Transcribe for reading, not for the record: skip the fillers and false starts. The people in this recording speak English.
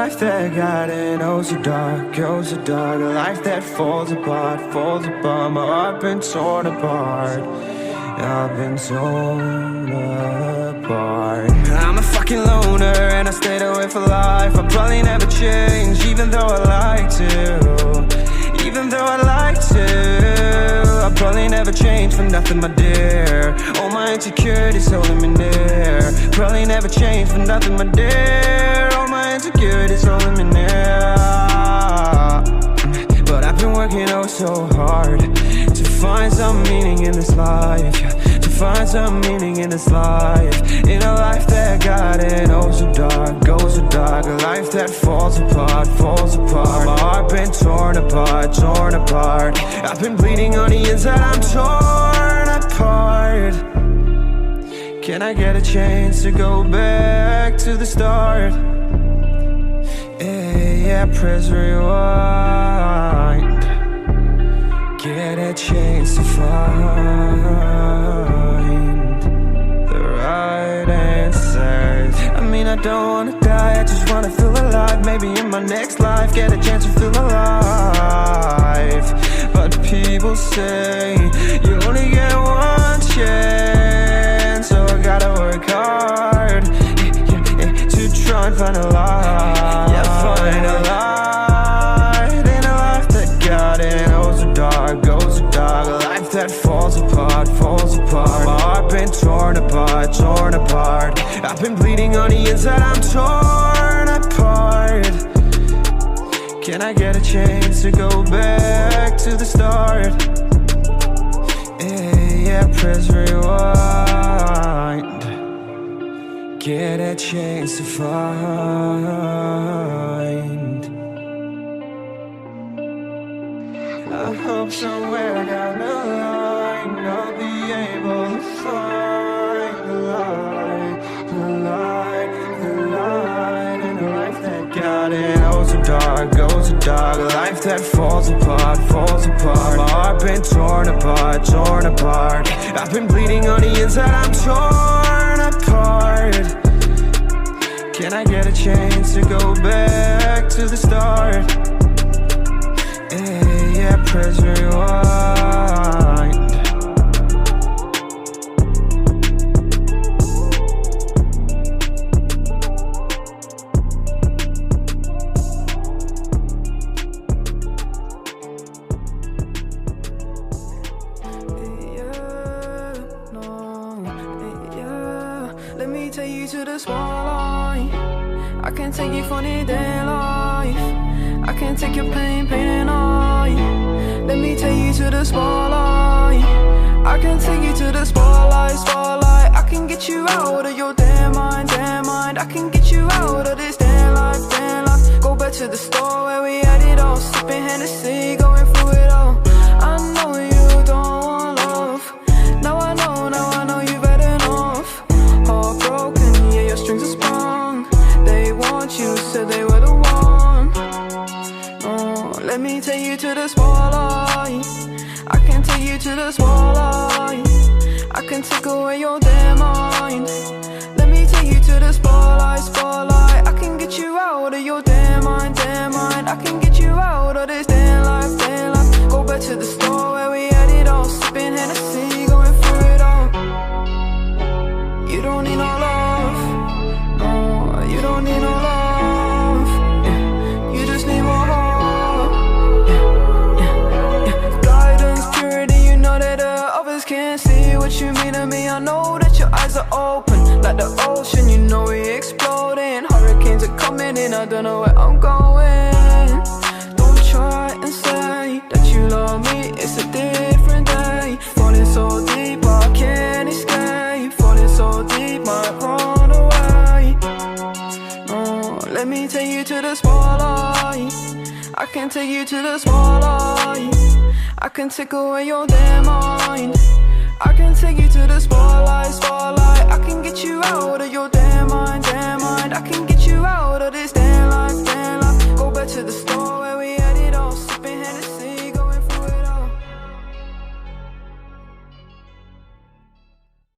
life that got it, oh so dark, oh so dark. A life that falls apart, falls apart. My heart been torn apart, I've been torn apart. I'm a fucking loner and I stayed away for life. I'll probably never change, even though I like to. Even though I like to, I'll probably never change for nothing, my dear. All my insecurities holding me near. Probably never change for nothing, my dear. All my insecurities holding me near. But I've been working oh so hard to find some meaning in this life, to find some meaning in this life. In a life that got it oh so dark, oh so dark. A life that falls apart, falls apart. My heart been torn apart, torn apart. I've been bleeding on the inside, I'm torn apart. Can I get a chance to go back to the start? Yeah, press rewind. Get a chance to find the right answers. I mean, I don't wanna die, I just wanna feel alive. Maybe in my next life, get a chance to feel alive. But people say you only get one chance, so I gotta work hard to try and find a light. Yeah, find a light in a life that got it oh so dark, oh so dark. A life that falls apart, falls apart. My heart been torn apart, torn apart. I've been bleeding on the inside, I'm torn apart. Can I get a chance to go back to the start? Yeah, press rewind. Get a chance to find. I hope somewhere down the line I'll be able to find the light, the light, the light in a life that got it oh so dark, oh so dark. A life that falls apart, falls apart. My heart been torn apart, torn apart. I've been bleeding on the inside, I'm torn apart. Can I get a chance to go back to the start? Yeah, press rewind. Let me take you to the spotlight. I can take you for the day life. I can take your pain, pain and I. Let me take you to the spotlight. I can take you to the spotlight, spotlight. I can get you out of your damn mind, damn mind. I can get you out of this damn life, damn life. Go back to the store where we had it all, sipping Hennessy, going through it all. I know you don't want love. Now I know you've had enough. Heartbroken, yeah, your strings are sprung. They want you, said they were the one. Oh, let me take you to the spotlight. I can take you to the spotlight. I can take away your damn mind. Let me take you to the spotlight, spotlight. I can get you out of your damn mind, damn mind. I can get you out of this damn life, damn life. Go back to the store where we had it all, sipping Hennessy, going through it all. You don't need no love, no, you don't need no love, yeah. You just need more heart, yeah. Guidance, purity, you know that others can't see what you mean to me. I know that your eyes are open, like the ocean, you know we exploding. Hurricanes are coming in, I don't know where I'm going. Don't try and say that you love me, it's a different day. Falling so deep, I can't escape. Falling so deep, might run away. Oh, let me take you to the spotlight. I can take you to the spotlight. I can take away your damn mind. I can take you to the spotlight, spotlight. I can get you out of your damn mind, damn mind. I can get you out of this damn life, damn life. Go back to the start.